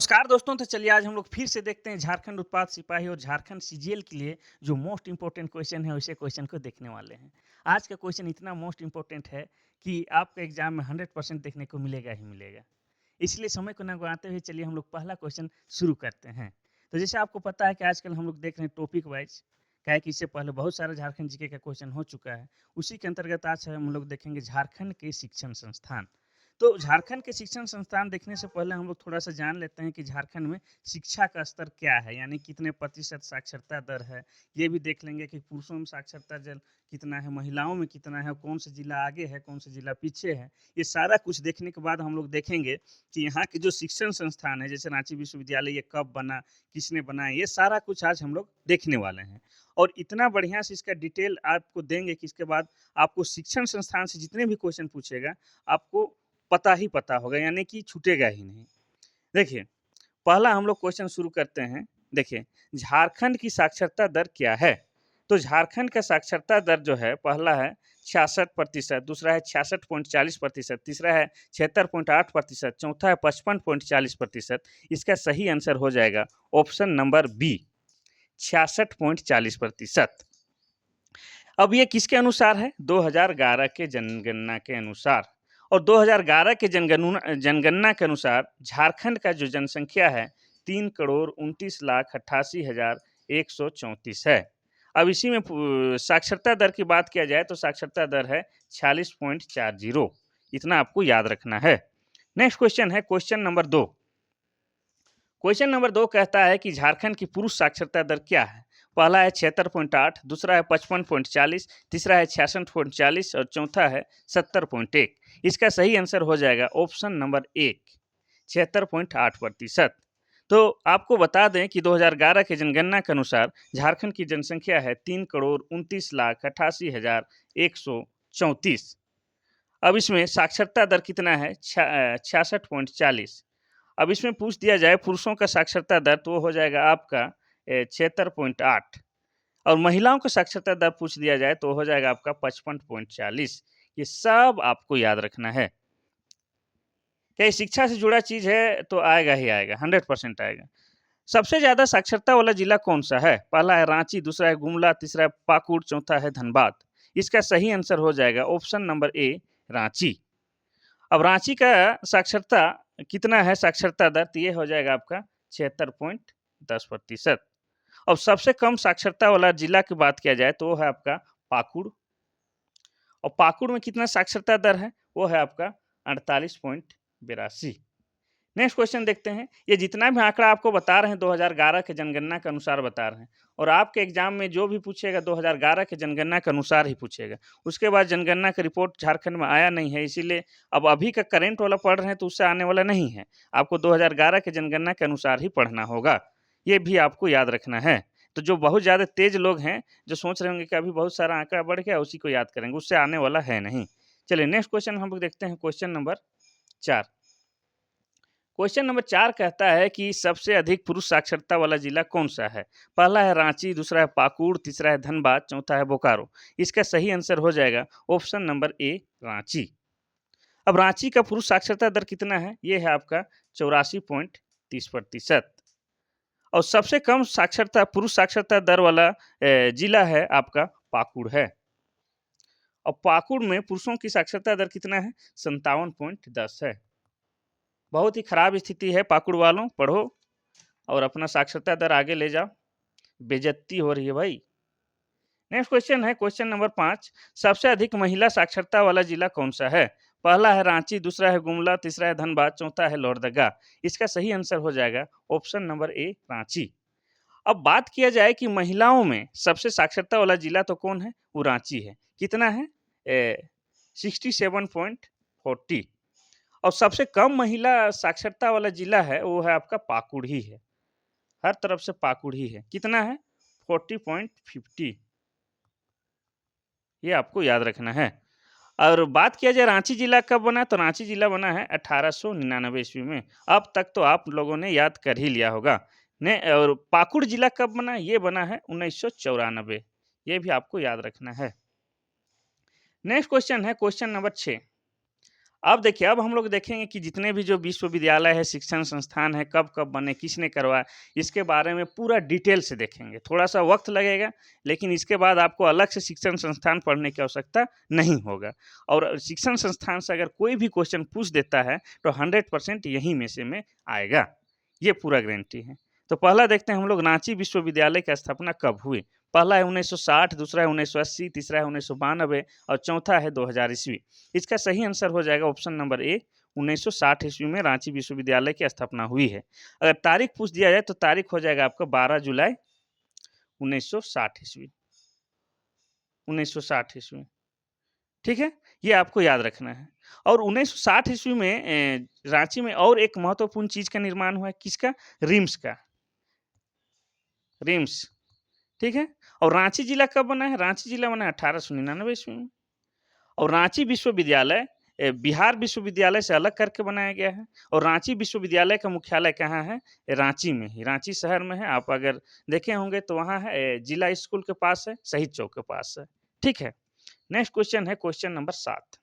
नमस्कार दोस्तों, तो चलिए आज हम लोग फिर से देखते हैं झारखंड उत्पाद सिपाही और झारखंड सीजीएल के लिए जो मोस्ट इम्पोर्टेंट क्वेश्चन है उसे क्वेश्चन को देखने वाले हैं। आज का क्वेश्चन इतना मोस्ट इम्पोर्टेंट है कि आपके एग्जाम में 100% देखने को मिलेगा ही मिलेगा। इसलिए समय को ना गवाते हुए चलिए हम लोग पहला क्वेश्चन शुरू करते हैं। तो जैसे आपको पता है कि आजकल हम लोग देख रहे हैं टॉपिक वाइज, क्या है कि इससे पहले बहुत सारा झारखंड जीके का क्वेश्चन हो चुका है। उसी के अंतर्गत आज हम लोग देखेंगे झारखंड के शिक्षण संस्थान। तो झारखंड के शिक्षण संस्थान देखने से पहले हम लोग थोड़ा-सा जान लेते हैं कि झारखंड में शिक्षा का स्तर क्या है, यानी कितने प्रतिशत साक्षरता दर है। ये भी देख लेंगे कि पुरुषों में साक्षरता दर कितना है, महिलाओं में कितना है, कौन सा जिला आगे है, कौन सा जिला पीछे है। ये सारा कुछ देखने के बाद हम लोग देखेंगे कि यहाँ के जो शिक्षण संस्थान है, जैसे रांची विश्वविद्यालय ये कब बना, किसने बनाया, ये सारा कुछ आज हम लोग देखने वाले हैं। और इतना बढ़िया से इसका डिटेल आपको देंगे कि इसके बाद आपको शिक्षण संस्थान से जितने भी क्वेश्चन पूछेगा, आपको पता ही पता होगा, यानी कि छूटेगा ही नहीं। देखिए, पहला हम लोग क्वेश्चन शुरू करते हैं। देखिए, झारखंड की साक्षरता दर क्या है? तो झारखंड का साक्षरता दर जो है, पहला है 66%, दूसरा है 66.40%, तीसरा है 76.8%, चौथा है 55.40%। इसका सही आंसर हो जाएगा ऑप्शन नंबर बी, 66.40%। अब ये किसके अनुसार है? 2011 के जनगणना के अनुसार। और 2011 के जनगणना के अनुसार झारखंड का जो जनसंख्या है 3,29,88,134 है। अब इसी में साक्षरता दर की बात किया जाए तो साक्षरता दर है 46.40। इतना आपको याद रखना है। नेक्स्ट क्वेश्चन है क्वेश्चन नंबर 2। क्वेश्चन नंबर 2 कहता है कि झारखंड की पुरुष साक्षरता दर क्या है? पहला है 76.8, दूसरा है 55.40, तीसरा है 66.40 और चौथा है 70.1। इसका सही आंसर हो जाएगा ऑप्शन नंबर 1, 76.8%। तो आपको बता दें कि 2011 के जनगणना के अनुसार झारखंड की जनसंख्या है 3,29,88,134। अब इसमें साक्षरता दर कितना है? 66.40। अब इसमें पूछ दिया जाए पुरुषों का साक्षरता दर तो वो हो जाएगा आपका 76.8 और महिलाओं का साक्षरता दर पूछ दिया जाए तो हो जाएगा आपका 55.40। ये सब आपको याद रखना है। क्या ये शिक्षा से जुड़ा चीज़ है तो आएगा ही आएगा, 100% आएगा। सबसे ज़्यादा साक्षरता वाला जिला कौन-सा है? पहला है रांची, दूसरा है गुमला, तीसरा है पाकुड़, चौथा है धनबाद। इसका सही आंसर हो जाएगा ऑप्शन नंबर ए, रांची। अब रांची का साक्षरता कितना है साक्षरता दर? तो ये हो जाएगा आपका 76.10%। और सबसे कम साक्षरता वाला जिला की बात किया जाए तो वो है आपका पाकुड़। और पाकुड़ में कितना साक्षरता दर है? वो है आपका 48.82। नेक्स्ट क्वेश्चन देखते हैं। ये जितना भी आंकड़ा आपको बता रहे हैं 2011 के जनगणना के अनुसार बता रहे हैं और आपके एग्जाम में जो भी पूछेगा 2011 के जनगणना के अनुसार ही पूछेगा। उसके बाद जनगणना का रिपोर्ट झारखंड में आया नहीं है, इसीलिए अब अभी का करंट वाला पढ़ रहे हैं तो उससे आने वाला नहीं है। आपको 2011 के जनगणना के अनुसार ही पढ़ना होगा। ये भी आपको याद रखना है। तो जो बहुत ज़्यादा तेज लोग हैं, जो सोच रहे होंगे कि अभी बहुत सारा आंकड़ा बढ़ गया उसी को याद करेंगे, उससे आने वाला है नहीं। चलिए नेक्स्ट क्वेश्चन हम लोग देखते हैं क्वेश्चन नंबर 4। क्वेश्चन नंबर 4 कहता है कि सबसे अधिक पुरुष साक्षरता वाला जिला कौन-सा है? पहला है रांची, दूसरा है पाकुड़, तीसरा है धनबाद, चौथा है बोकारो। इसका सही आंसर हो जाएगा ऑप्शन नंबर ए, रांची। अब रांची का पुरुष साक्षरता दर कितना है? ये है आपका 84.30%। और सबसे कम साक्षरता पुरुष साक्षरता दर वाला जिला है आपका पाकुड़ है। और पाकुड़ में पुरुषों की साक्षरता दर कितना है? 57.10 है। बहुत ही खराब स्थिति है पाकुड़ वालों, पढ़ो और अपना साक्षरता दर आगे ले जाओ। बेइज्जती हो रही है भाई। नेक्स्ट क्वेश्चन है क्वेश्चन नंबर 5। सबसे अधिक महिला साक्षरता वाला जिला कौन-सा है? पहला है रांची, दूसरा है गुमला, तीसरा है धनबाद, चौथा है लोहरदगा। इसका सही आंसर हो जाएगा ऑप्शन नंबर ए, रांची। अब बात किया जाए कि महिलाओं में सबसे साक्षरता वाला जिला तो कौन है? वो रांची है। कितना है? 67.40। और सबसे कम महिला साक्षरता वाला जिला है वो है आपका पाकुड़ ही है। हर तरफ से पाकुड़ ही है। कितना है? 40.50। ये आपको याद रखना है। और बात किया जाए रांची जिला कब बना, तो रांची जिला बना है 1899 ईस्वी में। अब तक तो आप लोगों ने याद कर ही लिया होगा। ने और पाकुड़ जिला कब बना? ये बना है 1994। ये भी आपको याद रखना है। नेक्स्ट क्वेश्चन है क्वेश्चन नंबर 6। अब देखिए, अब हम लोग देखेंगे कि जितने भी जो विश्वविद्यालय है, शिक्षण संस्थान है, कब-कब बने, किसने करवाया, इसके बारे में पूरा डिटेल से देखेंगे। थोड़ा-सा वक़्त लगेगा, लेकिन इसके बाद आपको अलग से शिक्षण संस्थान पढ़ने की आवश्यकता नहीं होगा। और शिक्षण संस्थान से अगर कोई भी क्वेश्चन पूछ देता है, तो 100% यहीं में से में आएगा। ये पूरा गारंटी है। तो पहला देखते हैं हम लोग, रांची विश्वविद्यालय की स्थापना कब हुई? पहला है 1960, दूसरा है 1980, तीसरा है 1992 और चौथा है 2000 ईस्वी। इसका सही आंसर हो जाएगा ऑप्शन नंबर ए, 1960 ईस्वी में रांची विश्वविद्यालय की स्थापना हुई है। अगर तारीख पूछ दिया जाए तो तारीख हो जाएगा आपका 12 जुलाई 1960 ईस्वी। 1960 ईस्वी, ठीक है? ये आपको याद रखना है। और 1960 ईस्वी में रांची में और एक महत्वपूर्ण चीज़ का निर्माण हुआ है, किसका? रिम्स का। रिम्स, ठीक है? और रांची जिला कब बना है? रांची जिला बना है 1899 ईस्वी में। और रांची विश्वविद्यालय बिहार विश्वविद्यालय से अलग करके बनाया गया है। और रांची विश्वविद्यालय का मुख्यालय कहाँ है? रांची में ही, रांची शहर में है। आप अगर देखे होंगे तो वहाँ है, जिला स्कूल के पास है, शहीद चौक के पास है, ठीक है? नेक्स्ट क्वेश्चन है क्वेश्चन नंबर 7।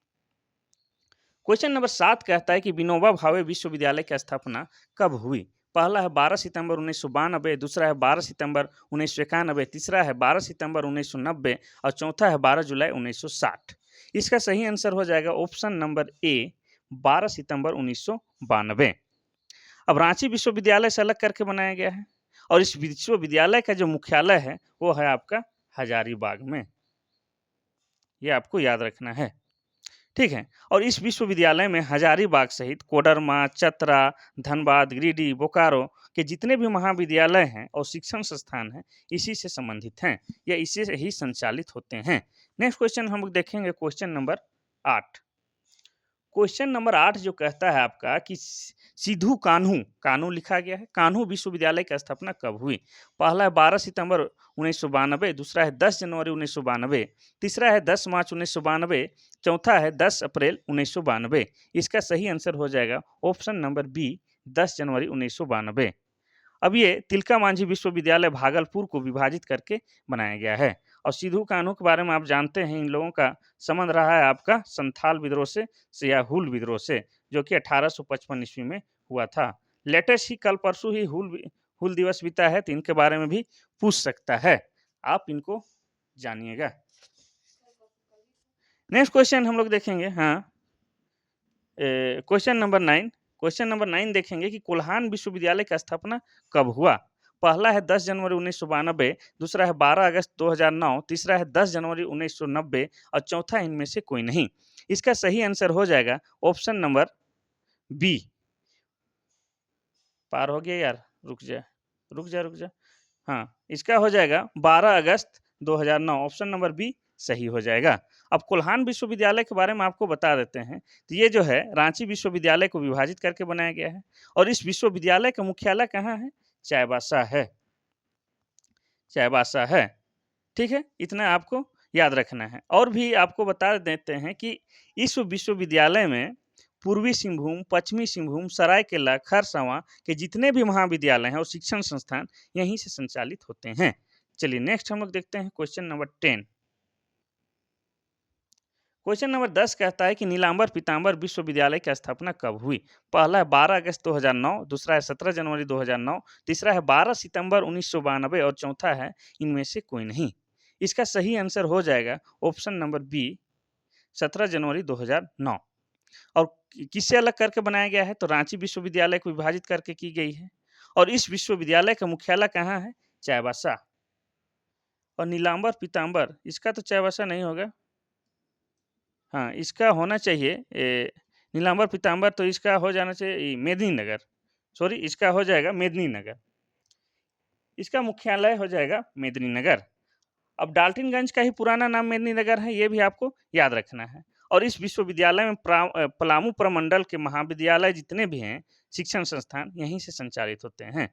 क्वेश्चन नंबर 7 कहता है कि विनोबा भावे विश्वविद्यालय की स्थापना कब हुई? पहला है 12 सितंबर 1992, दूसरा है 12 सितंबर 1991, तीसरा है 12 सितंबर 1990 और चौथा है 12 जुलाई 1960। इसका सही आंसर हो जाएगा ऑप्शन नंबर ए, 12 सितंबर 1992। अब रांची विश्वविद्यालय से अलग करके बनाया गया है और इस विश्वविद्यालय का जो मुख्यालय है वो है आपका हजारीबाग में। ये आपको याद रखना है, ठीक है? और इस विश्वविद्यालय में हजारीबाग सहित कोडरमा, चतरा, धनबाद, गिरिडीह, बोकारो के जितने भी महाविद्यालय हैं और शिक्षण संस्थान हैं, इसी से संबंधित हैं या इसी से ही संचालित होते हैं। नेक्स्ट क्वेश्चन हम लोग देखेंगे क्वेश्चन नंबर 8। क्वेश्चन नंबर 8 जो कहता है आपका कि सिद्धू कान्हू, कान्हू लिखा गया है, कान्हू विश्वविद्यालय की स्थापना कब हुई? पहला है 12 सितंबर 1992, दूसरा है 10 जनवरी 1992, तीसरा है 10 मार्च 1992, चौथा है 10 अप्रैल 1992। इसका सही आंसर हो जाएगा ऑप्शन नंबर बी, 10 जनवरी 1992। अब ये तिलका मांझी विश्वविद्यालय भागलपुर को विभाजित करके बनाया गया है। और सिद्धू कान्हू के बारे में आप जानते हैं, इन लोगों का संबंध रहा है आपका संथाल विद्रोह से या हुल विद्रोह से, जो कि 1855 ईस्वी में हुआ था। लेटेस्ट ही कल परसों ही हुल दिवस बीता है, तो इनके बारे में भी पूछ सकता है, आप इनको जानिएगा। नेक्स्ट क्वेश्चन हम लोग देखेंगे, हाँ, क्वेश्चन नंबर 9। क्वेश्चन नंबर 9 देखेंगे कि कोल्हान विश्वविद्यालय की स्थापना कब हुआ? पहला है 10 जनवरी 1992, दूसरा है 12 अगस्त 2009, तीसरा है 10 जनवरी 1990 और चौथा इनमें से कोई नहीं। इसका सही आंसर हो जाएगा ऑप्शन नंबर बी। पार हो गया यार, रुक जा, रुक जा, रुक जा। हाँ, इसका हो जाएगा 12 अगस्त 2009, ऑप्शन नंबर बी सही हो जाएगा। अब कोल्हान विश्वविद्यालय के बारे में आपको बता देते हैं, तो ये जो है रांची विश्वविद्यालय को विभाजित करके बनाया गया है और इस विश्वविद्यालय का मुख्यालय कहाँ है? चाईबासा है, चाईबासा है, ठीक है? इतना आपको याद रखना है। और भी आपको बता देते हैं कि इस विश्वविद्यालय में पूर्वी सिंहभूम, पश्चिमी सिंहभूम, सरायकेला, खरसावां के जितने भी महाविद्यालय हैं और शिक्षण संस्थान यहीं से संचालित होते हैं। चलिए नेक्स्ट हम लोग देखते हैं क्वेश्चन नंबर 10। क्वेश्चन नंबर 10 कहता है कि नीलांबर पीतांबर विश्वविद्यालय की स्थापना कब हुई? पहला है 12 अगस्त 2009, दूसरा है 17 जनवरी 2009, तीसरा है 12 सितंबर 1992 और चौथा है इनमें से कोई नहीं। इसका सही आंसर हो जाएगा ऑप्शन नंबर बी, 17 जनवरी 2009। और किससे अलग करके बनाया गया है? तो रांची विश्वविद्यालय को विभाजित करके की गई है और इस विश्वविद्यालय का मुख्यालय कहाँ है? चाईबासा। और नीलांबर पीतांबर, इसका तो चाईबासा नहीं होगा, हाँ, इसका होना चाहिए नीलांबर पीतांबर, तो इसका हो जाना चाहिए मेदिनीनगर, सॉरी, इसका हो जाएगा मेदिनीनगर, इसका मुख्यालय हो जाएगा मेदिनीनगर। अब डाल्टनगंज का ही पुराना नाम मेदिनीनगर है, ये भी आपको याद रखना है। और इस विश्वविद्यालय में पलामू प्रमंडल के महाविद्यालय जितने भी हैं, शिक्षण संस्थान यहीं से संचालित होते हैं,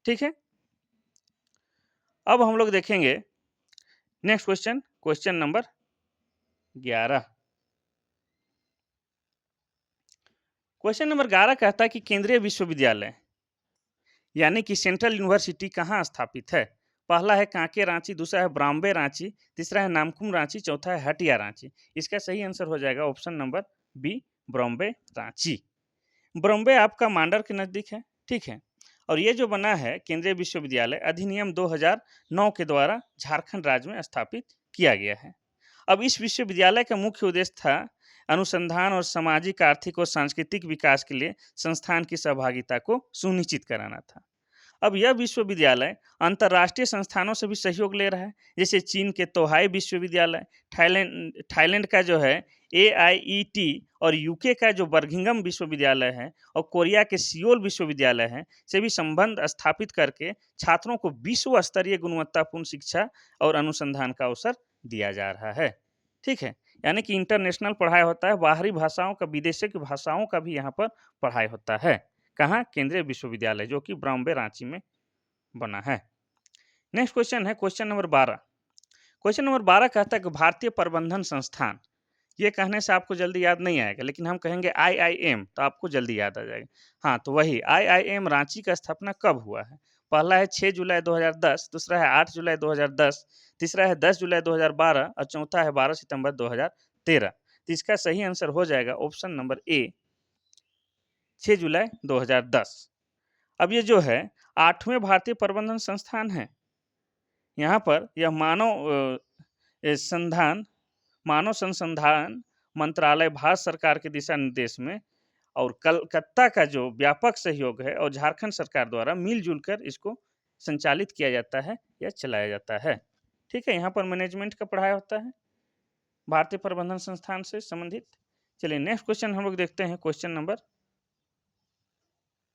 ठीक है? अब हम लोग देखेंगे next question, question number 11। Question number 11 कहता है कि केंद्रीय विश्वविद्यालय यानी कि सेंट्रल यूनिवर्सिटी कहाँ स्थापित है? पहला है कांके रांची, दूसरा है ब्राम्बे रांची, तीसरा है नामकुम रांची, चौथा है हटिया रांची। इसका सही आंसर हो जाएगा option number B, Bombay Ranchi. Bombay आपका मांडर के नज़दीक है, ठीक है। और ये जो बना है केंद्रीय विश्वविद्यालय अधिनियम 2009 के द्वारा झारखंड राज्य में स्थापित किया गया है। अब इस विश्वविद्यालय का मुख्य उद्देश्य था अनुसंधान और सामाजिक, आर्थिक और सांस्कृतिक विकास के लिए संस्थान की सहभागिता को सुनिश्चित कराना था। अब यह विश्वविद्यालय अंतर्राष्ट्रीय संस्थानों से भी सहयोग ले रहा है, जैसे चीन के तोहाई विश्वविद्यालय, थाईलैंड थाईलैंड का जो है AIET, और यूके का जो बर्मिंघम विश्वविद्यालय है, और कोरिया के सियोल विश्वविद्यालय है, से भी संबंध स्थापित करके छात्रों को विश्व स्तरीय गुणवत्तापूर्ण शिक्षा और अनुसंधान का अवसर दिया जा रहा है, ठीक है। यानी कि इंटरनेशनल पढ़ाई होता है, बाहरी भाषाओं का, विदेशी की भाषाओं का भी यहाँ पर पढ़ाई होता है। कहाँ? केंद्रीय विश्वविद्यालय, जो कि बॉम्बे रांची में बना है। नेक्स्ट क्वेश्चन है क्वेश्चन नंबर 12। क्वेश्चन नंबर 12 कहता है कि भारतीय प्रबंधन संस्थान। ये कहने से आपको जल्दी याद नहीं आएगा, लेकिन हम कहेंगे IIM तो आपको जल्दी याद आ जाएगा। हाँ, तो वही IIM रांची का स्थापना कब हुआ है? पहला है 6 जुलाई 2010, दूसरा है 8 जुलाई 2010, तीसरा है 10 जुलाई 2012 और चौथा है 12 सितंबर 2013। तो इसका सही आंसर हो जाएगा ऑप्शन नंबर ए, 6 जुलाई 2010। अब ये जो है 8वें भारतीय प्रबंधन संस्थान है। यहाँ पर यह मानव संसाधन मंत्रालय भारत सरकार के दिशा निर्देश में और कलकत्ता का जो व्यापक सहयोग है और झारखंड सरकार द्वारा मिलजुल कर इसको संचालित किया जाता है या चलाया जाता है, ठीक है। यहाँ पर मैनेजमेंट का पढ़ाई होता है भारतीय प्रबंधन संस्थान से संबंधित। चलिए नेक्स्ट क्वेश्चन हम लोग देखते हैं, क्वेश्चन नंबर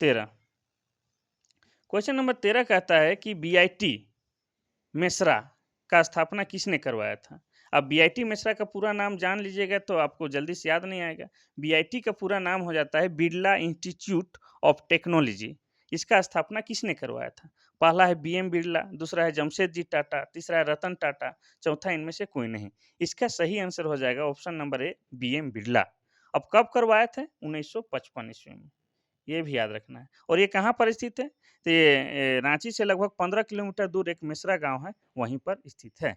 13। क्वेश्चन नंबर 13 कहता है कि BIT मिश्रा का स्थापना किसने करवाया था? अब BIT मिश्रा का पूरा नाम जान लीजिएगा तो आपको जल्दी से याद नहीं आएगा। BIT का पूरा नाम हो जाता है बिरला इंस्टीट्यूट ऑफ टेक्नोलॉजी। इसका स्थापना किसने करवाया था? पहला है BM बिरला, दूसरा है जमशेदजी टाटा, तीसरा है रतन टाटा, चौथा इनमें से कोई नहीं। इसका सही आंसर हो जाएगा ऑप्शन नंबर ए, BM बिरला। अब कब करवाए थे? 1955 ईस्वी में, ये भी याद रखना है। और ये कहाँ पर स्थित है? तो ये रांची से लगभग 15 किलोमीटर दूर एक मिश्रा गांव है, वहीं पर स्थित है,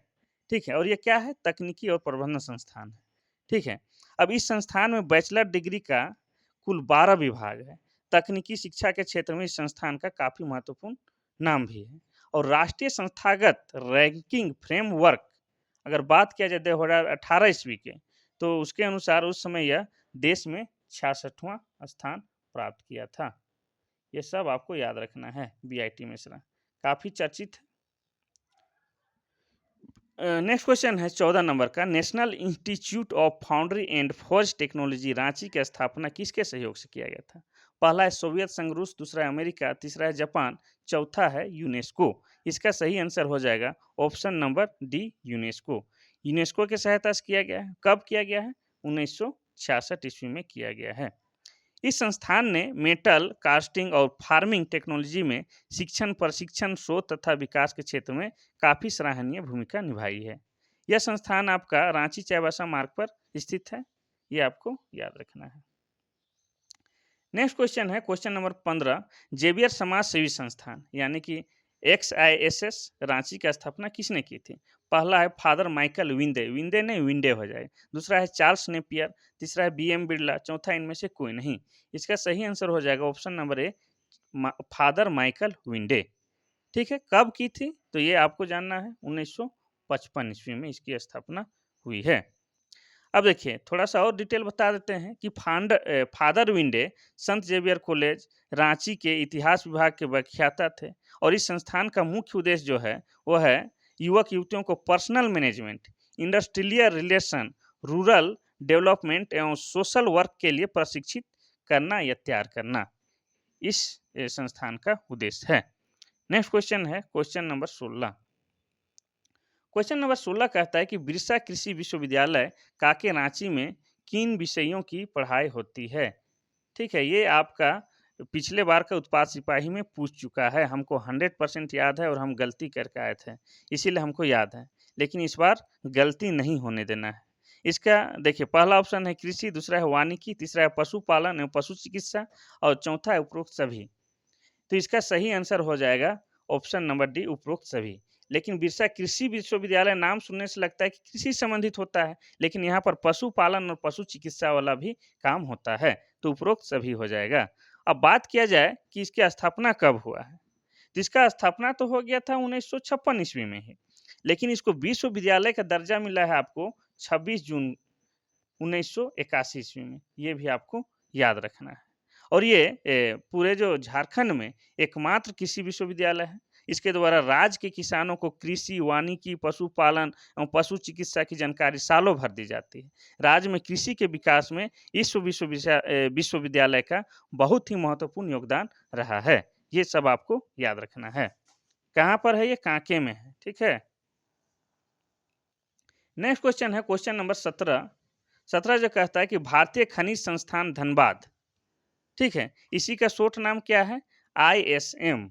ठीक है। और ये क्या है? तकनीकी और प्रबंधन संस्थान है, ठीक है। अब इस संस्थान में बैचलर डिग्री का कुल 12 विभाग है। तकनीकी शिक्षा के क्षेत्र में इस संस्थान का काफ़ी महत्वपूर्ण नाम भी है। और राष्ट्रीय संस्थागत रैंकिंग फ्रेमवर्क अगर बात किया जाए 2018 ईस्वी के, तो उसके अनुसार उस समय यह देश में 66वां स्थान प्राप्त किया था। ये सब आपको याद रखना है। BIT मिश्रा काफ़ी चर्चित है। नेक्स्ट क्वेश्चन है 14 नंबर का, national institute of foundry and forge technology Ranchi की स्थापना किसके सहयोग से किया गया था? पहला है सोवियत संघ रूस, दूसरा है अमेरिका, तीसरा है जापान, चौथा है यूनेस्को। इसका सही आंसर हो जाएगा option number D, UNESCO. UNESCO की सहायता से किया गया है। कब किया गया है? 1966 ईस्वी में किया गया है। इस संस्थान ने मेटल कास्टिंग और फार्मिंग टेक्नोलॉजी में शिक्षण, प्रशिक्षण, शोध तथा विकास के क्षेत्र में काफ़ी सराहनीय भूमिका निभाई है। यह संस्थान आपका रांची चाईबासा मार्ग पर स्थित है, ये आपको याद रखना है। नेक्स्ट क्वेश्चन है क्वेश्चन नंबर 15, जेवियर समाज सेवी संस्थान यानी कि XISS रांची की स्थापना किसने की थी? पहला है फादर माइकल विंडे, विंडे नहीं विंडे हो जाए, दूसरा है चार्ल्स नेपियर, तीसरा है BM बिरला, चौथा इनमें से कोई नहीं। इसका सही आंसर हो जाएगा option number A, father Michael विंडे, ठीक है। कब की थी? तो ये आपको जानना है, 1955 ईस्वी में इसकी स्थापना हुई है। अब देखिए थोड़ा सा और डिटेल बता देते हैं कि फादर विंडे संत जेवियर कॉलेज रांची के इतिहास विभाग के व्याख्याता थे। और इस संस्थान का मुख्य उद्देश्य जो है वो है युवक युवतियों को personal management, industrial relation, rural development एवं सोशल वर्क के लिए प्रशिक्षित करना या तैयार करना इस संस्थान का उद्देश्य है। नेक्स्ट क्वेश्चन है क्वेश्चन नंबर 16। क्वेश्चन नंबर 16 कहता है कि बिरसा कृषि विश्वविद्यालय काके रांची में किन विषयों की पढ़ाई होती है? ठीक है, ये आपका पिछले बार का उत्पाद सिपाही में पूछ चुका है, हमको 100% याद है और हम गलती करके आए थे, इसीलिए हमको याद है, लेकिन इस बार गलती नहीं होने देना है। इसका देखिए पहला ऑप्शन है कृषि, दूसरा है वानिकी, तीसरा है पशुपालन एवं पशु चिकित्सा और चौथा है उपरोक्त सभी। तो इसका सही आंसर हो जाएगा ऑप्शन नंबर डी, उपरोक्त सभी। लेकिन बिरसा कृषि विश्वविद्यालय नाम सुनने से लगता है कि कृषि संबंधित होता है, लेकिन यहाँ पर पशुपालन और पशु चिकित्सा वाला भी काम होता है, तो उपरोक्त सभी हो जाएगा। अब बात किया जाए कि इसकी स्थापना कब हुआ है, तो इसका स्थापना तो हो गया था 1956 ईस्वी में ही, लेकिन इसको विश्वविद्यालय का दर्जा मिला है आपको 26 जून 1981 ईस्वी में, ये भी आपको याद रखना है। और ये पूरे जो झारखंड में एकमात्र कृषि विश्वविद्यालय है। इसके द्वारा राज्य के किसानों को कृषि, वानिकी, पशुपालन एवं पशु चिकित्सा की जानकारी सालों भर दी जाती है। राज्य में कृषि के विकास में इस विश्वविद्यालय का बहुत ही महत्वपूर्ण योगदान रहा है। ये सब आपको याद रखना है। कहाँ पर है ये? कांके में है, ठीक है। नेक्स्ट क्वेश्चन है क्वेश्चन नंबर 17 जो कहता है कि भारतीय खनिज संस्थान धनबाद, ठीक है, इसी का शॉर्ट नाम क्या है? ISM।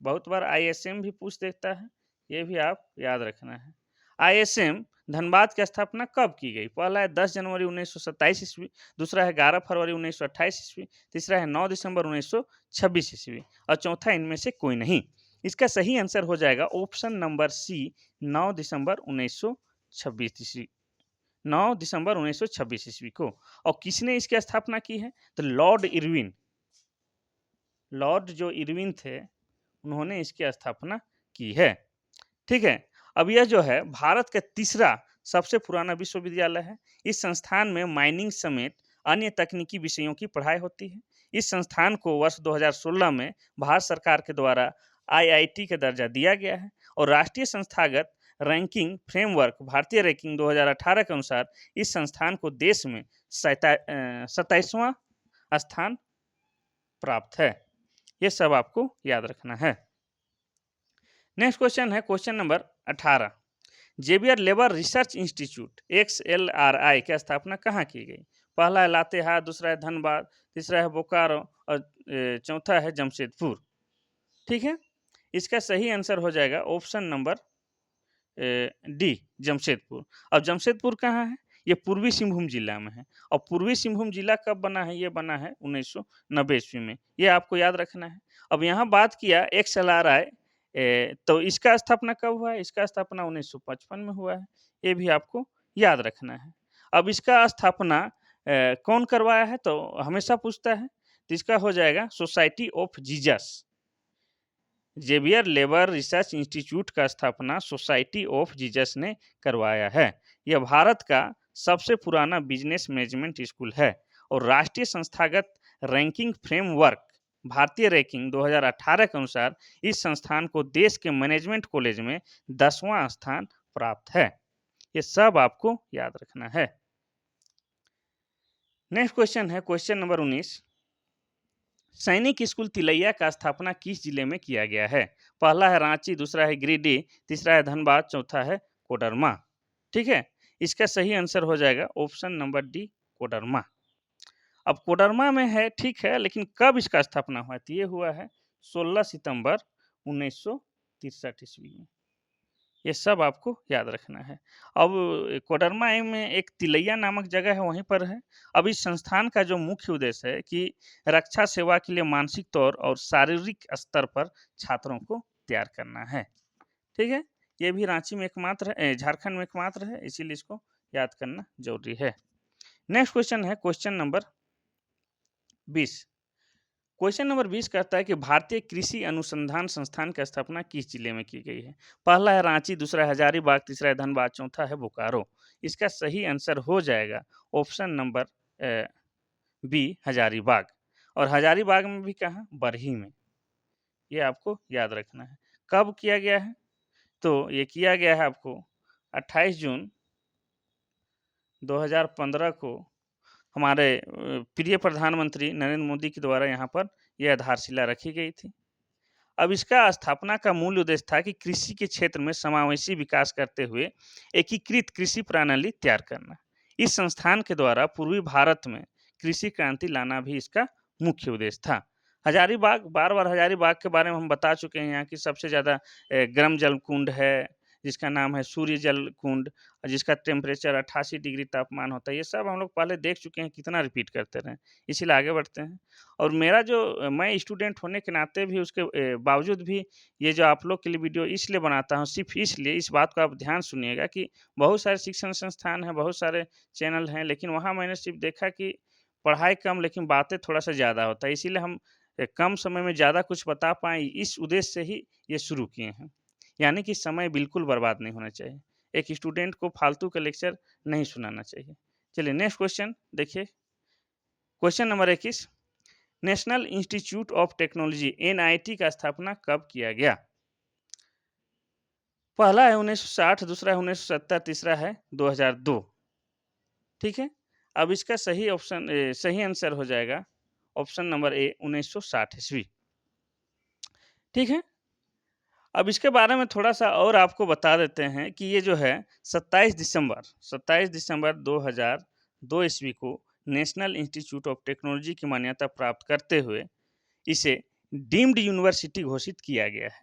बहुत बार ISM भी पूछ देता है, ये भी आप याद रखना है। ISM धनबाद की स्थापना कब की गई? पहला है 10 जनवरी 1927 ईस्वी, दूसरा है 11 फरवरी 1928 ईस्वी, तीसरा है 9 दिसंबर 1926 ईस्वी और चौथा इनमें से कोई नहीं। इसका सही आंसर हो जाएगा ऑप्शन नंबर सी, 9 दिसंबर 1926 ईस्वी, 9 दिसंबर 1926 ईस्वी को। और किसने इसकी स्थापना की है? तो लॉर्ड इरविन, लॉर्ड जो इरविन थे उन्होंने इसकी स्थापना की है, ठीक है। अब यह जो है भारत का तीसरा सबसे पुराना विश्वविद्यालय है। इस संस्थान में माइनिंग समेत अन्य तकनीकी विषयों की पढ़ाई होती है। इस संस्थान को वर्ष 2016 में भारत सरकार के द्वारा IIT का दर्जा दिया गया है और राष्ट्रीय संस्थागत रैंकिंग फ्रेमवर्क भारतीय रैंकिंग 2018 के अनुसार इस संस्थान को देश में 27वां स्थान प्राप्त है। ये सब आपको याद रखना है। नेक्स्ट क्वेश्चन है question number 18। Xavier labour research institute XLRI की स्थापना कहाँ की गई? पहला है लातेहार, दूसरा है धनबाद, तीसरा है बोकारो और चौथा है जमशेदपुर, ठीक है। इसका सही आंसर हो जाएगा ऑप्शन नंबर डी, जमशेदपुर। अब जमशेदपुर कहाँ है? ये पूर्वी सिंहभूम जिला में है और पूर्वी सिंहभूम जिला कब बना है? ये बना है 1990 ईस्वी में, ये आपको याद रखना है। अब यहाँ बात किया XLRI, तो इसका स्थापना कब हुआ है? इसका स्थापना 1955 में हुआ है, ये भी आपको याद रखना है। अब इसका स्थापना कौन करवाया है? तो हमेशा पूछता है, तो इसका हो जाएगा society of Jesus. Xavier labour research institute का स्थापना सोसाइटी ऑफ जीसस ने करवाया है। यह भारत का सबसे पुराना बिजनेस मैनेजमेंट स्कूल है और राष्ट्रीय संस्थागत रैंकिंग फ्रेमवर्क भारतीय रैंकिंग 2018 के अनुसार इस संस्थान को देश के मैनेजमेंट कॉलेज में 10वां स्थान प्राप्त है। ये सब आपको याद रखना है। नेक्स्ट क्वेश्चन है क्वेश्चन नंबर 19। सैनिक स्कूल तिलैया का स्थापना किस जिले में किया गया है? पहला है रांची, दूसरा है गिरिडीह, तीसरा है धनबाद, चौथा है कोडरमा, ठीक है। इसका सही आंसर हो जाएगा ऑप्शन नंबर डी, कोडरमा। अब कोडरमा में है, ठीक है, लेकिन कब इसका स्थापना हुआ? तो ये हुआ है 16 सितंबर 1963 ईस्वी में। ये सब आपको याद रखना है। अब कोडरमा में एक तिलैया नामक जगह है, वहीं पर है। अब इस संस्थान का जो मुख्य उद्देश्य है कि रक्षा सेवा के लिए मानसिक तौर और शारीरिक स्तर पर छात्रों को तैयार करना है, ठीक है। ये भी रांची में एकमात्र है, झारखंड में एकमात्र है, इसीलिए इसको याद करना जरूरी है। नेक्स्ट क्वेश्चन है क्वेश्चन नंबर 20। क्वेश्चन नंबर 20 कहता है कि भारतीय कृषि अनुसंधान संस्थान की स्थापना किस जिले में की गई है? पहला है रांची, दूसरा है हजारीबाग, तीसरा है धनबाद, चौथा है बोकारो। इसका सही आंसर हो जाएगा ऑप्शन नंबर बी, हजारीबाग। और हजारीबाग में भी कहाँ? बरही में। ये आपको याद रखना है। कब किया गया है? तो ये किया गया है आपको 28 जून 2015 को हमारे प्रिय प्रधानमंत्री नरेंद्र मोदी के द्वारा यहाँ पर यह आधारशिला रखी गई थी। अब इसका स्थापना का मूल उद्देश्य था कि कृषि के क्षेत्र में समावेशी विकास करते हुए एकीकृत कृषि प्रणाली तैयार करना। इस संस्थान के द्वारा पूर्वी भारत में कृषि क्रांति लाना भी इसका मुख्य उद्देश्य था। हजारीबाग, बार बार हजारीबाग के बारे में हम बता चुके हैं। यहाँ की सबसे ज़्यादा गर्म जल कुंड है, जिसका नाम है सूर्य जल कुंड, जिसका टेम्परेचर 88 डिग्री तापमान होता है। ये सब हम लोग पहले देख चुके हैं, कितना रिपीट करते रहें, इसीलिए आगे बढ़ते हैं। और मेरा जो मैं स्टूडेंट होने के नाते भी उसके बावजूद भी ये जो आप लोग के लिए वीडियो इसलिए बनाता हूँ, सिर्फ़ इसलिए, इस बात को आप ध्यान सुनिएगा कि बहुत सारे शिक्षण संस्थान हैं, बहुत सारे चैनल हैं, लेकिन वहाँ मैंने सिर्फ़ देखा कि पढ़ाई कम लेकिन बातें थोड़ा-सा ज़्यादा होता है। इसीलिए हम कम समय में ज़्यादा कुछ बता पाएँ, इस उद्देश्य से ही ये शुरू किए हैं। यानी कि समय बिल्कुल बर्बाद नहीं होना चाहिए। एक स्टूडेंट को फालतू का लेक्चर नहीं सुनाना चाहिए। चलिए नेक्स्ट क्वेश्चन देखिए। Question number 21, national institute of technology NIT का स्थापना कब किया गया? पहला है 1960, दूसरा है 1970, तीसरा है 2002। ठीक है? अब इसका सही आंसर हो जाएगा ऑप्शन नंबर ए 1960 ईस्वी। ठीक है? अब इसके बारे में थोड़ा-सा और आपको बता देते हैं कि ये जो है 27 दिसंबर 2002 ईस्वी को नेशनल इंस्टीट्यूट ऑफ टेक्नोलॉजी की मान्यता प्राप्त करते हुए इसे डीम्ड यूनिवर्सिटी घोषित किया गया है।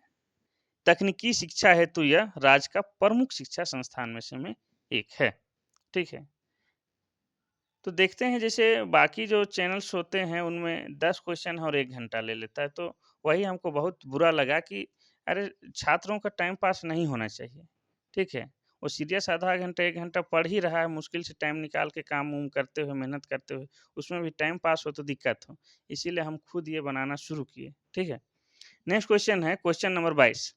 तकनीकी शिक्षा हेतु यह राज्य का प्रमुख शिक्षा संस्थान में एक है। ठीक है? तो देखते हैं जैसे बाकी जो चैनल्स होते हैं उनमें 10 क्वेश्चन और 1 घंटा ले लेता है, तो वही हमको बहुत बुरा लगा कि अरे छात्रों का टाइम पास नहीं होना चाहिए, ठीक है? वो सीरियस आधा घंटा 1 घंटा पढ़ ही रहा है, मुश्किल से टाइम निकाल के काम-वाम करते हुए, मेहनत करते हुए, उसमें भी टाइम पास हो तो दिक्कत हो। इसीलिए हम खुद ये बनाना शुरू किए, ठीक है? नेक्स्ट क्वेश्चन है क्वेश्चन नंबर 22,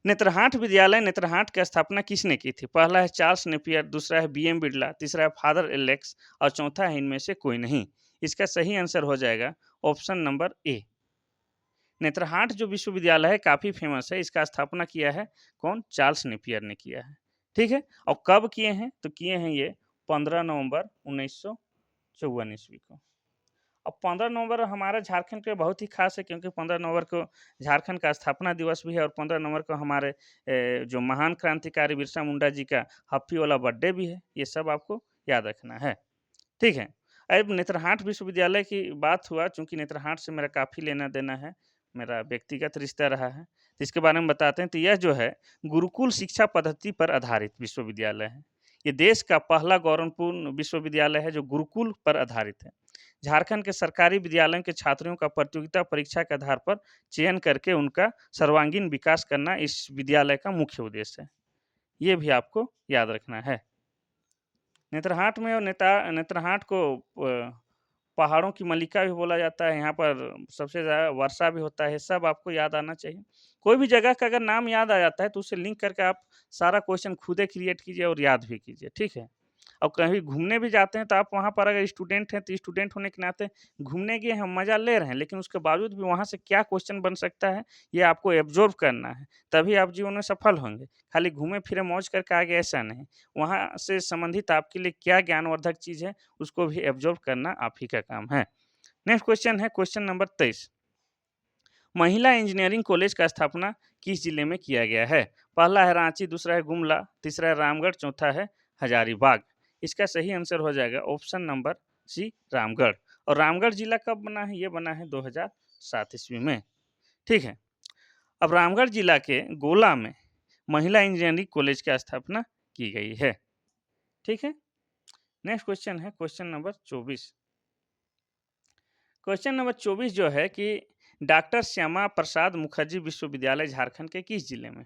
नेत्रहाट विद्यालय नेत्रहाट की स्थापना किसने की थी? पहला है चार्ल्स नेपियर, दूसरा है बीएम बिड़ला, तीसरा है फादर एलेक्स और चौथा है इनमें से कोई नहीं। इसका सही आंसर हो जाएगा ऑप्शन नंबर ए। नेत्रहाट जो विश्वविद्यालय है काफ़ी फेमस है, इसका स्थापना किया है कौन? चार्ल्स नेपियर ने किया है। ठीक है? और कब किए हैं? तो किए हैं ये 15 नवंबर 1954 ईस्वी को। अब 15 नवंबर हमारा झारखंड के लिए बहुत ही खास है, क्योंकि 15 नवंबर को झारखंड का स्थापना दिवस भी है और 15 नवंबर को हमारे जो महान क्रांतिकारी बिरसा मुंडा जी का हप्पी वाला बर्थडे भी है। ये सब आपको याद रखना है। ठीक है? अब नेत्रहाट विश्वविद्यालय की बात हुआ, चूँकि नेत्रहाट से मेरा काफ़ी लेना-देना है, मेरा व्यक्तिगत रिश्ता रहा है, तो इसके बारे में बताते हैं। तो यह जो है गुरुकुल शिक्षा पद्धति पर आधारित विश्वविद्यालय है। ये देश का पहला गौरवपूर्ण विश्वविद्यालय है जो गुरुकुल पर आधारित है। झारखंड के सरकारी विद्यालयों के छात्रों का प्रतियोगिता परीक्षा के आधार पर चयन करके उनका सर्वांगीण विकास करना इस विद्यालय का मुख्य उद्देश्य है। ये भी आपको याद रखना है। नेत्रहाट में और नेत्रहाट को पहाड़ों की मल्लिका भी बोला जाता है, यहाँ पर सबसे ज़्यादा वर्षा भी होता है, सब आपको याद आना चाहिए। कोई भी जगह का अगर नाम याद आ जाता है तो उसे लिंक करके आप सारा क्वेश्चन खुद ही क्रिएट कीजिए और याद भी कीजिए, ठीक है? और कहीं घूमने भी जाते हैं तो आप वहाँ पर अगर स्टूडेंट हैं तो स्टूडेंट होने के नाते घूमने गए हैं, मज़ा ले रहे हैं, लेकिन उसके बावजूद भी वहाँ से क्या क्वेश्चन बन सकता है, ये आपको एब्ज़ॉर्ब करना है, तभी आप जीवन में सफल होंगे। खाली घूमे-फिरे मौज करके आ गए ऐसा नहीं। वहाँ से संबंधित आपके लिए क्या ज्ञानवर्धक चीज़ है, उसको भी एब्ज़ॉर्ब करना आप ही का काम है। नेक्स्ट क्वेश्चन है क्वेश्चन नंबर 23, महिला इंजीनियरिंग कॉलेज का स्थापना किस जिले में किया गया है? पहला है रांची, दूसरा है गुमला, तीसरा है रामगढ़, चौथा है हजारीबाग। इसका सही आंसर हो जाएगा ऑप्शन नंबर सी रामगढ़। और रामगढ़ जिला कब बना है? ये बना है 2007 ईस्वी में। ठीक है? अब रामगढ़ जिला के गोला में महिला इंजीनियरिंग कॉलेज की स्थापना की गई है। ठीक है? नेक्स्ट क्वेश्चन है क्वेश्चन नंबर 24। क्वेश्चन नंबर 24 जो है कि डॉक्टर श्यामा प्रसाद मुखर्जी विश्वविद्यालय झारखंड के किस जिले में?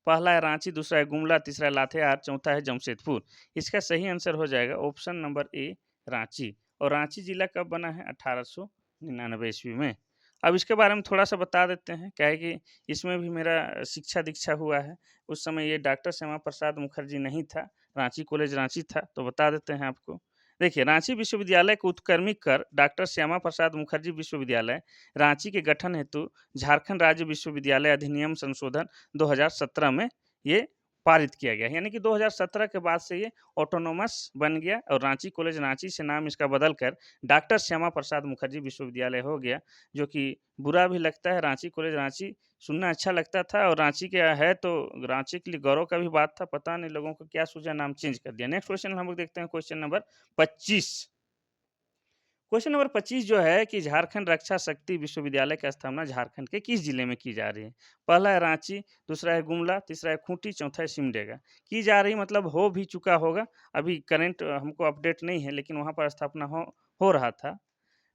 पहला है रांची, दूसरा है गुमला, तीसरा है लातेहार, चौथा है जमशेदपुर। इसका सही आंसर हो जाएगा ऑप्शन नंबर ए रांची। और रांची जिला कब बना है? 1899 ईस्वी में। अब इसके बारे में थोड़ा सा बता देते हैं, क्या है कि इसमें भी मेरा शिक्षा दीक्षा हुआ है। उस समय ये डॉक्टर श्यामा प्रसाद मुखर्जी नहीं था, रांची कॉलेज रांची था, तो बता देते हैं आपको। देखिए, रांची विश्वविद्यालय को उत्क्रमित कर डॉक्टर श्यामा प्रसाद मुखर्जी विश्वविद्यालय रांची के गठन हेतु झारखंड राज्य विश्वविद्यालय अधिनियम संशोधन 2017 में ये पारित किया गया। यानी कि 2017 के बाद से ये ऑटोनोमस बन गया और रांची कॉलेज रांची से नाम इसका बदलकर डॉक्टर श्यामा प्रसाद मुखर्जी विश्वविद्यालय हो गया, जो कि बुरा भी लगता है। रांची कॉलेज रांची सुनना अच्छा लगता था और रांची के है तो रांची के लिए गौरव का भी बात था। पता नहीं लोगों को क्या सूझा, नाम चेंज कर दिया। नेक्स्ट क्वेश्चन हम लोग देखते हैं क्वेश्चन नंबर 25। क्वेश्चन नंबर 25 जो है कि झारखंड रक्षा शक्ति विश्वविद्यालय की स्थापना झारखंड के किस जिले में की जा रही है? पहला है रांची, दूसरा है गुमला, तीसरा है खूंटी, चौथा है सिमडेगा। की जा रही मतलब हो भी चुका होगा, अभी करंट हमको अपडेट नहीं है लेकिन वहाँ पर स्थापना हो रहा था।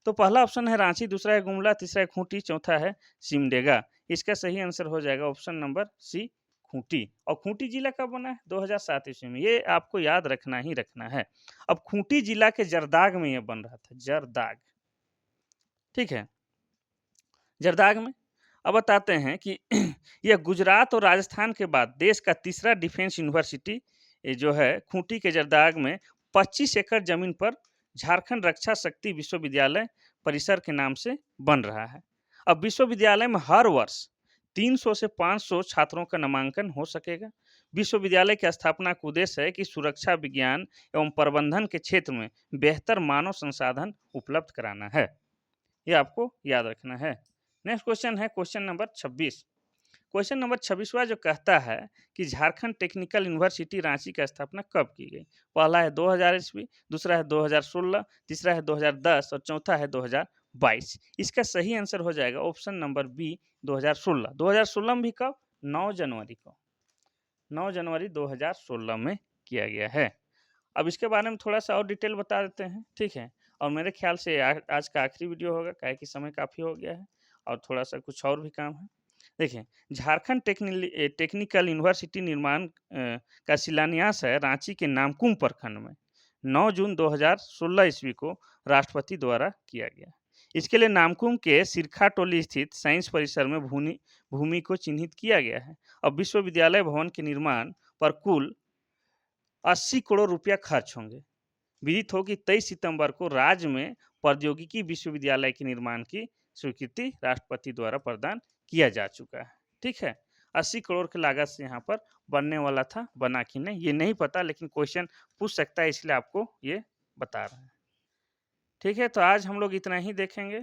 तो पहला ऑप्शन है रांची, दूसरा है गुमला, तीसरा है खूंटी, चौथा है सिमडेगा। इसका सही आंसर हो जाएगा ऑप्शन नंबर सी, खूंटी। और खूंटी जिला कब बना है? 2007 ईस्वी में। ये आपको याद रखना ही रखना है। अब खूंटी जिला के जरदाग में ये बन रहा था, जरदाग। ठीक है, जरदाग में। अब बताते हैं कि यह गुजरात और राजस्थान के बाद देश का तीसरा डिफेंस यूनिवर्सिटी ये जो है खूंटी के जरदाग में 25 एकड़ जमीन पर झारखंड रक्षा शक्ति विश्वविद्यालय परिसर के नाम से बन रहा है। अब विश्वविद्यालय में हर वर्ष 300 से 500 छात्रों का नामांकन हो सकेगा। विश्वविद्यालय की स्थापना का उद्देश्य है कि सुरक्षा विज्ञान एवं प्रबंधन के क्षेत्र में बेहतर मानव संसाधन उपलब्ध कराना है। ये आपको याद रखना है। नेक्स्ट क्वेश्चन है क्वेश्चन नंबर 26। क्वेश्चन नंबर 26वां जो कहता है कि झारखंड टेक्निकल यूनिवर्सिटी रांची की स्थापना कब की गई? पहला है 2000 ईस्वी, दूसरा है 2016, तीसरा है 2010 और चौथा है 2022। इसका सही आंसर हो जाएगा ऑप्शन नंबर बी, 2016। 2016 में भी कब? 9 जनवरी को। 9 जनवरी 2016 में किया गया है। अब इसके बारे में थोड़ा-सा और डिटेल बता देते हैं, ठीक है? और मेरे ख्याल से आज का आखिरी वीडियो होगा, काहे कि समय काफ़ी हो गया है और थोड़ा-सा कुछ और भी काम है। देखिए, झारखंड टेक्निकल यूनिवर्सिटी निर्माण का शिलान्यास है रांची के नामकुम प्रखंड में 9 जून 2016 ईस्वी को राष्ट्रपति द्वारा किया गया। इसके लिए नामकुम के सिरखा टोली स्थित साइंस परिसर में भूमि को चिन्हित किया गया है। अब विश्वविद्यालय भवन के निर्माण पर कुल 80 करोड़ रुपया खर्च होंगे। विदित हो कि 23 सितंबर को राज्य में प्रौद्योगिकी विश्वविद्यालय के निर्माण की स्वीकृति राष्ट्रपति द्वारा प्रदान किया जा चुका है। ठीक है, 80 करोड़ की लागत से यहाँ पर बनने वाला था, बना कि नहीं ये नहीं पता, लेकिन क्वेश्चन पूछ सकता है इसलिए आपको ये बता रहे हैं। ठीक है, तो आज हम लोग इतना ही देखेंगे।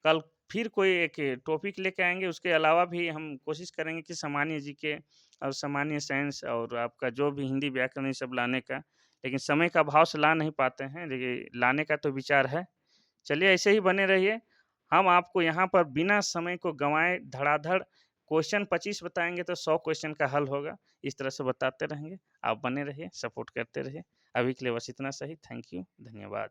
कल फिर कोई एक टॉपिक लेके आएँगे, उसके अलावा भी हम कोशिश करेंगे कि सामान्य जीके और सामान्य साइंस और आपका जो भी हिंदी व्याकरण ये सब लाने का, लेकिन समय का अभाव से ला नहीं पाते हैं, लेकिन लाने का तो विचार है। चलिए ऐसे ही बने रहिए। हम आपको यहाँ पर बिना समय को गँवाए धड़ाधड़ क्वेश्चन 25 बताएँगे तो 100 क्वेश्चन का हल होगा। इस तरह से बताते रहेंगे। आप बने रहिए, सपोर्ट करते रहिए। अभी के लिए बस इतना सही। थैंक यू, धन्यवाद।